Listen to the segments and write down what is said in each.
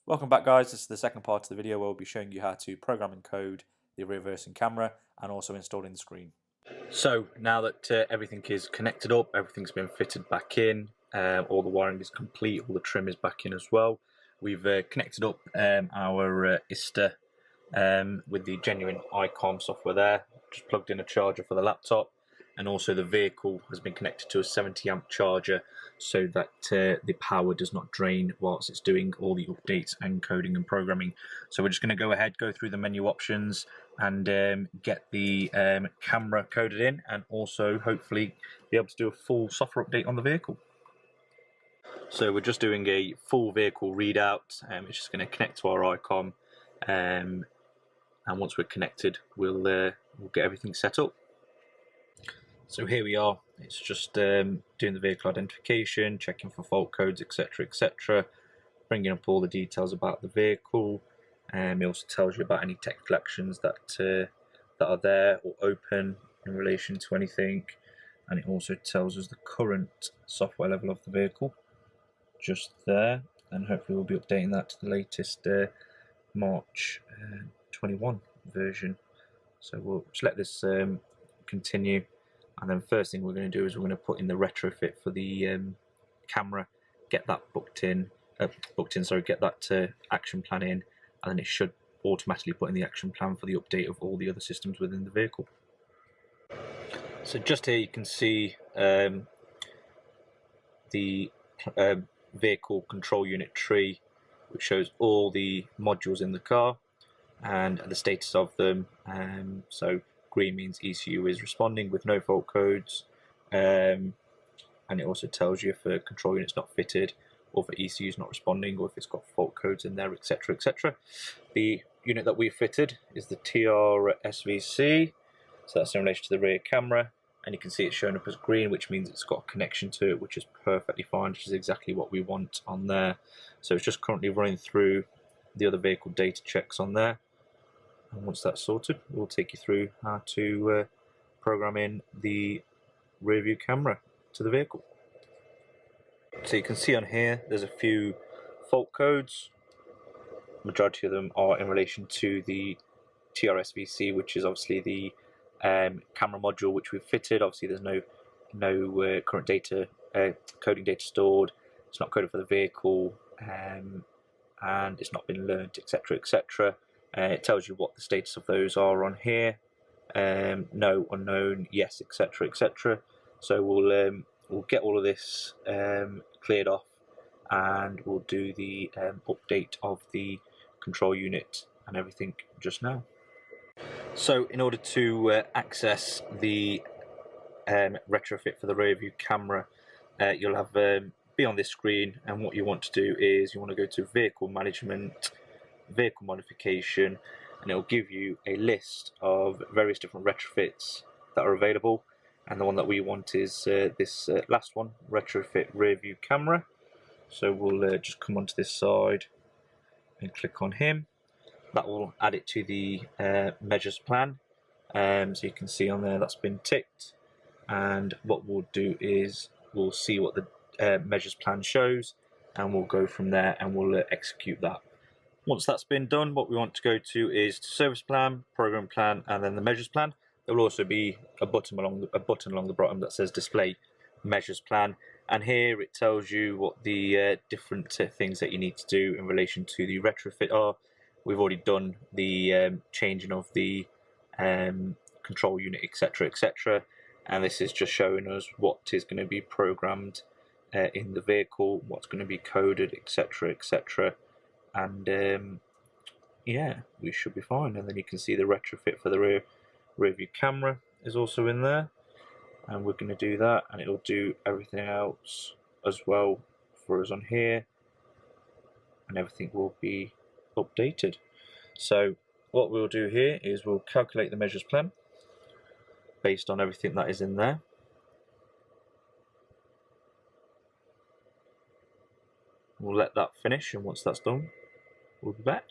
Welcome back, guys. This is the second part of the video where we'll be showing you how to program and code the reversing camera and also installing the screen. So now that everything is connected up, everything's been fitted back in, all the wiring is complete, all the trim is back in as well. We've connected up our ISTA with the genuine ICOM software there, just plugged in a charger for the laptop, and also the vehicle has been connected to a 70 amp charger so that the power does not drain whilst it's doing all the updates and coding and programming. So we're just going to go ahead, go through the menu options and get the camera coded in, and also hopefully be able to do a full software update on the vehicle. So we're just doing a full vehicle readout. It's just going to connect to our ICOM, and once we're connected, we'll get everything set up. So here we are. It's just doing the vehicle identification, checking for fault codes, etc., etc., bringing up all the details about the vehicle. It also tells you about any technical actions that are there or open in relation to anything, and it also tells us the current software level of the vehicle, just there. And hopefully we'll be updating that to the latest March 21 version. So we'll just let this continue. And then first thing we're going to do is we're going to put in the retrofit for the camera, get that get that action plan in, and then it should automatically put in the action plan for the update of all the other systems within the vehicle. So just here you can see the vehicle control unit tree, which shows all the modules in the car and the status of them. So green means ECU is responding with no fault codes, and it also tells you if a control unit's not fitted, or if the ECU is not responding, or if it's got fault codes in there, etc., etc. The unit that we fitted is the TR-SVC, so that's in relation to the rear camera, and you can see it's showing up as green, which means it's got a connection to it, which is perfectly fine, which is exactly what we want on there. So it's just currently running through the other vehicle data checks on there. And once that's sorted, we'll take you through how to program in the rear view camera to the vehicle. So you can see on here there's a few fault codes. Majority of them are in relation to the TR-SVC, which is obviously the camera module which we've fitted. Obviously there's no current data, coding data stored. It's not coded for the vehicle, and it's not been learnt, etc., etc. It tells you what the status of those are on here. No, unknown, yes, etc., etc. So we'll get all of this cleared off, and we'll do the update of the control unit and everything just now. So in order to access the retrofit for the rear view camera, you'll have be on this screen, and what you want to do is you want to go to vehicle management, vehicle modification, and it will give you a list of various different retrofits that are available, and the one that we want is this last one, retrofit rear view camera. So we'll just come onto this side and click on him. That will add it to the measures plan, so you can see on there that's been ticked, and what we'll do is we'll see what the measures plan shows, and we'll go from there and we'll execute that. Once that's been done, what we want to go to is service plan, program plan, and then the measures plan. There will also be a button along the bottom that says display measures plan, and here it tells you what the different things that you need to do in relation to the retrofit are. We've already done the changing of the control unit, etc., etc., and this is just showing us what is going to be programmed in the vehicle, what's going to be coded, etc., etc. And yeah, we should be fine. And then you can see the retrofit for the rear view camera is also in there, and we're going to do that, and it'll do everything else as well for us on here, and everything will be updated. So what we'll do here is we'll calculate the measures plan based on everything that is in there. We'll let that finish, and once that's done, we'll be back.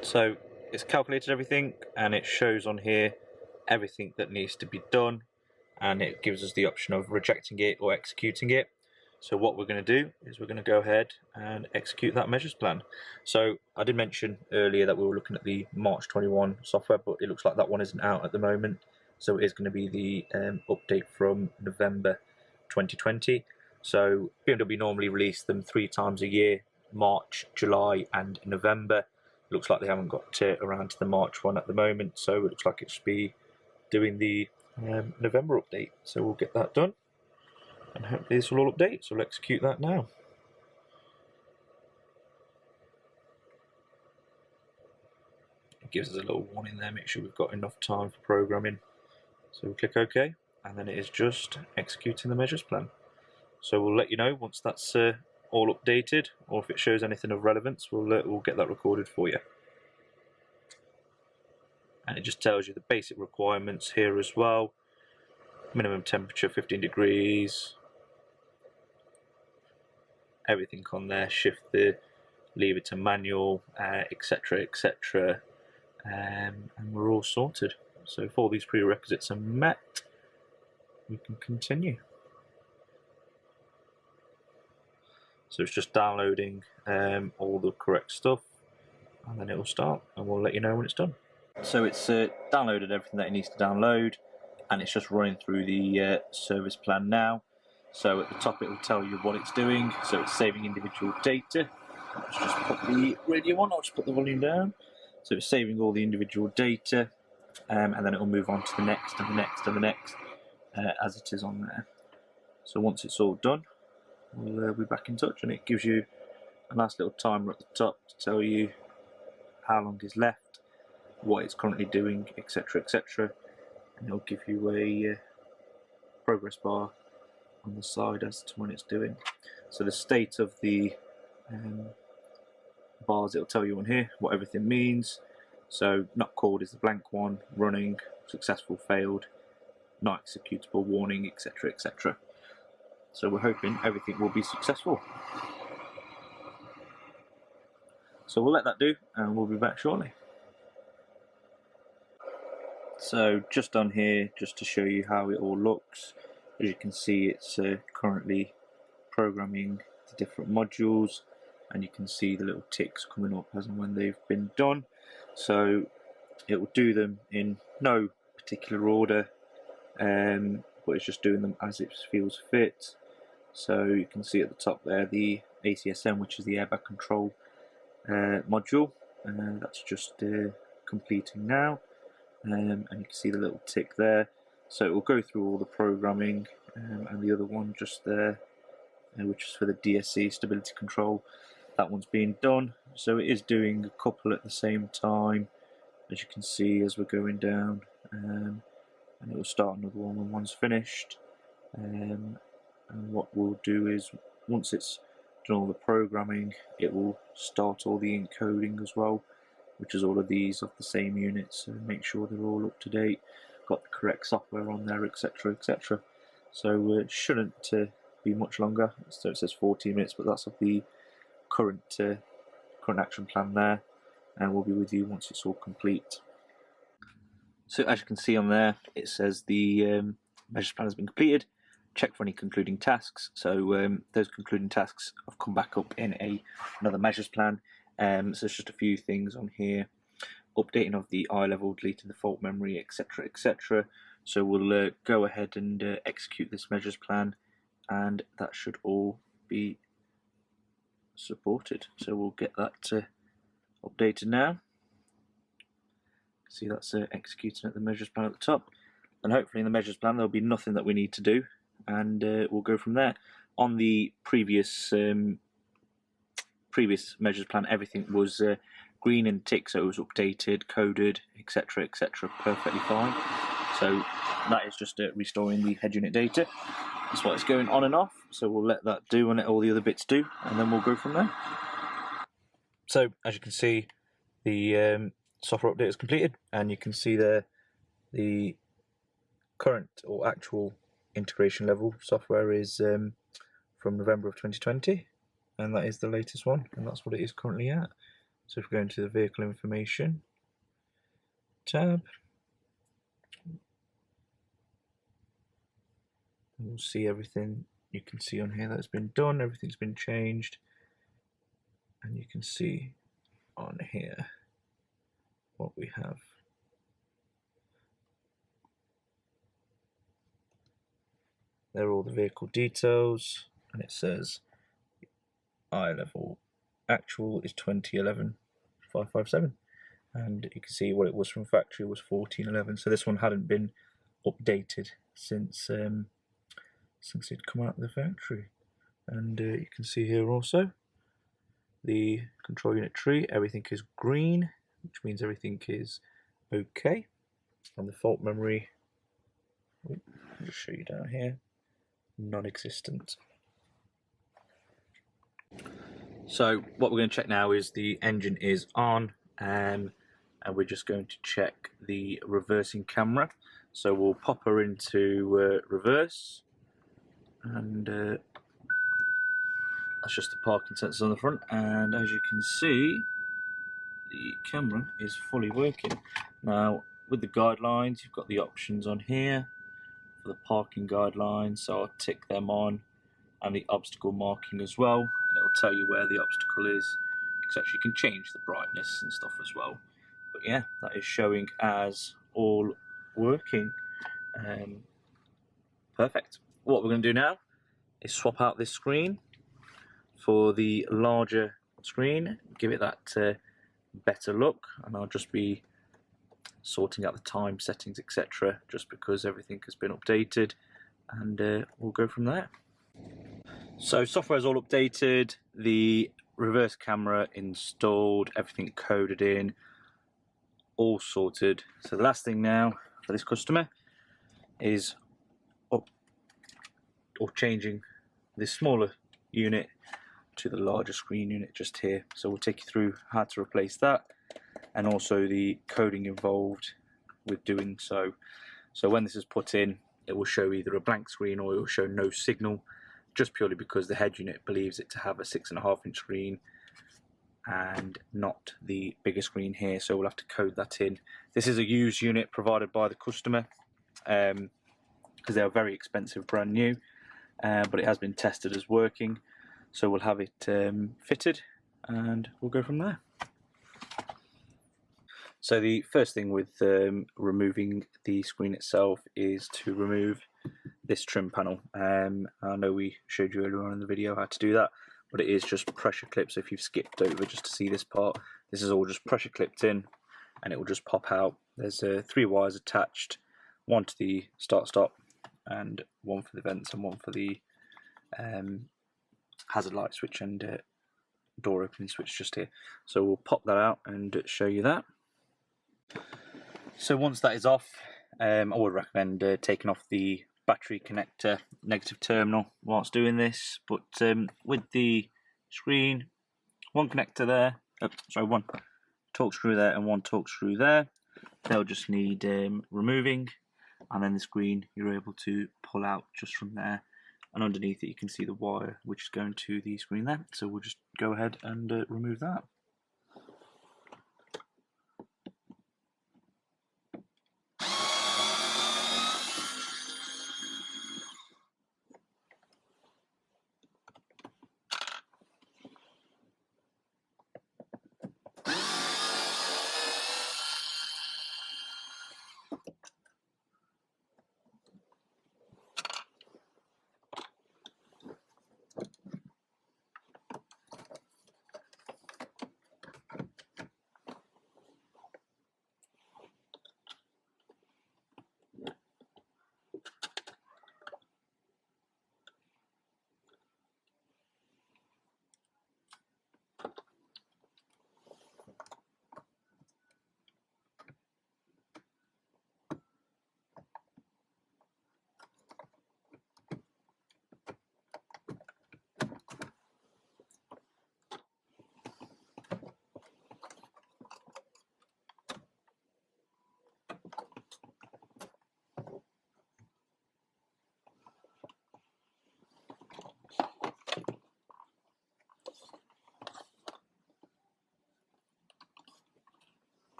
So it's calculated everything, and it shows on here everything that needs to be done, and it gives us the option of rejecting it or executing it. So what we're going to do is we're going to go ahead and execute that measures plan. So I did mention earlier that we were looking at the March 21 software, but it looks like that one isn't out at the moment. So it is going to be the update from November 2020. So BMW normally release them 3 times a year, March, July and November. Looks like they haven't got around to the March one at the moment, so it looks like it should be doing the November update. So we'll get that done, and hopefully this will all update. So we'll execute that now. It gives us a little warning there, make sure we've got enough time for programming. So we'll click OK, and then it is just executing the measures plan. So we'll let you know once that's all updated, or if it shows anything of relevance, we'll get that recorded for you. And it just tells you the basic requirements here as well. Minimum temperature 15 degrees. Everything on there, shift the lever to manual, etc, etc, and we're all sorted. So if all these prerequisites are met, we can continue. So it's just downloading all the correct stuff, and then it will start, and we'll let you know when it's done. So it's downloaded everything that it needs to download, and it's just running through the service plan now. So at the top it will tell you what it's doing. So it's saving individual data. Let's just put the radio on, I'll just put the volume down. So it's saving all the individual data, and then it will move on to the next and the next and the next as it is on there. So once it's all done, we'll be back in touch, and it gives you a nice little timer at the top to tell you how long is left, what it's currently doing, etc, etc, and it'll give you a progress bar on the side as to when it's doing. So the state of the bars, it'll tell you on here what everything means. So not called is the blank one, running, successful, failed, not executable, warning, etc, etc. So we're hoping everything will be successful. So we'll let that do, and we'll be back shortly. So just on here, just to show you how it all looks, as you can see it's currently programming the different modules, and you can see the little ticks coming up as and when they've been done. So it will do them in no particular order, but it's just doing them as it feels fit. So you can see at the top there the ACSM, which is the airbag control module, that's just completing now, and you can see the little tick there. So it will go through all the programming, and the other one just there, which is for the DSC stability control, that one's being done. So it is doing a couple at the same time, as you can see as we're going down, and it will start another one when one's finished. And what we'll do is, once it's done all the programming, it will start all the encoding as well, which is all of these of the same unit, so make sure they're all up to date, got the correct software on there, etc, etc. So it shouldn't be much longer. So it says 14 minutes, but that's of the current action plan there, and we'll be with you once it's all complete. So as you can see on there, it says the measures plan has been completed. Check for any concluding tasks. So those concluding tasks have come back up in another measures plan. So there's just a few things on here: updating of the ilevel, deleting the fault memory, etc, etc. So we'll go ahead and execute this measures plan, and that should all be supported. So we'll get that updated now. See, that's executing at the measures plan at the top, and hopefully in the measures plan there'll be nothing that we need to do, and we'll go from there. On the previous measures plan, everything was green and tick, so it was updated, coded, etc, etc, perfectly fine. So that is just restoring the head unit data. That's why it's going on and off, so we'll let that do and let all the other bits do, and then we'll go from there. So as you can see, the software update is completed, and you can see there the current or actual integration level software is from November of 2020, and that is the latest one, and that's what it is currently at. So if we go into the vehicle information tab, we'll see everything you can see on here that it's been done, everything's been changed, and you can see on here what we have. There are all the vehicle details, and it says ilevel actual is 2011-557, and you can see what it was from factory was 1411. So this one hadn't been updated since it'd come out of the factory. And you can see here also the control unit tree, everything is green, which means everything is okay. And the fault memory, I'll just show you down here, non-existent. So what we're going to check now is the engine is on, and we're just going to check the reversing camera. So we'll pop her into reverse, and that's just the parking sensors on the front, and as you can see, the camera is fully working. Now with the guidelines, you've got the options on here for the parking guidelines, so I'll tick them on, and the obstacle marking as well, and it'll tell you where the obstacle is, etc. You can change the brightness and stuff as well. But yeah, that is showing as all working. Perfect. What we're going to do now is swap out this screen for the larger screen, give it that better look, and I'll just be sorting out the time settings, etc., just because everything has been updated, and we'll go from there. So software is all updated, the reverse camera installed, everything coded in, all sorted. So the last thing now for this customer is changing this smaller unit to the larger screen unit just here. So we'll take you through how to replace that, and also the coding involved with doing so. So when this is put in, it will show either a blank screen or it will show no signal, just purely because the head unit believes it to have a 6.5-inch screen and not the bigger screen here, so we'll have to code that in. This is a used unit provided by the customer, because they are very expensive, brand new, but it has been tested as working, so we'll have it fitted and we'll go from there. So the first thing with removing the screen itself is to remove this trim panel. I know we showed you earlier on in the video how to do that, but it is just pressure clipped. So if you've skipped over just to see this part, this is all just pressure clipped in, and it will just pop out. There's 3 wires attached, one to the start-stop, and one for the vents, and one for the hazard light switch and door opening switch just here. So we'll pop that out and show you that. So once that is off, I would recommend taking off the battery connector negative terminal whilst doing this, but with the screen, one connector there, one torque screw there and one torque screw there, they'll just need removing, and then the screen you're able to pull out just from there, and underneath it you can see the wire which is going to the screen there, so we'll just go ahead and remove that.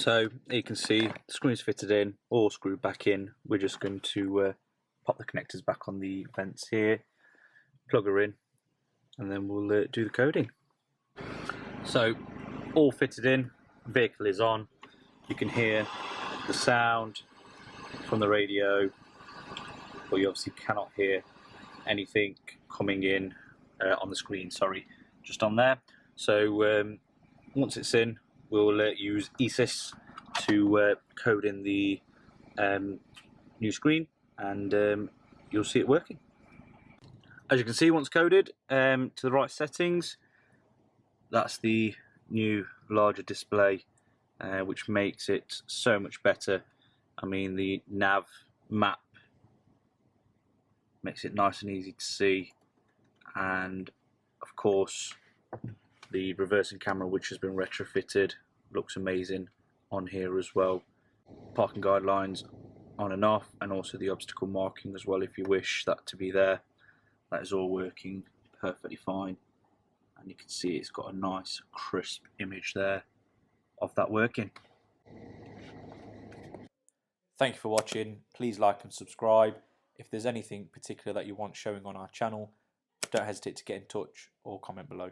So you can see the screen's fitted in, all screwed back in. We're just going to pop the connectors back on the vents here, plug her in, and then we'll do the coding. So all fitted in, vehicle is on. You can hear the sound from the radio, but you obviously cannot hear anything coming in on the screen, sorry, just on there. So once it's in, we'll use ESYS to code in the new screen, and you'll see it working. As you can see, once coded to the right settings, that's the new larger display, which makes it so much better. I mean, the nav map makes it nice and easy to see, and of course the reversing camera, which has been retrofitted, looks amazing on here as well. Parking guidelines on and off, and also the obstacle marking as well if you wish that to be there. That is all working perfectly fine, and you can see it's got a nice crisp image there of that working. Thank you for watching. Please like and subscribe. If there's anything particular that you want showing on our channel, don't hesitate to get in touch or comment below.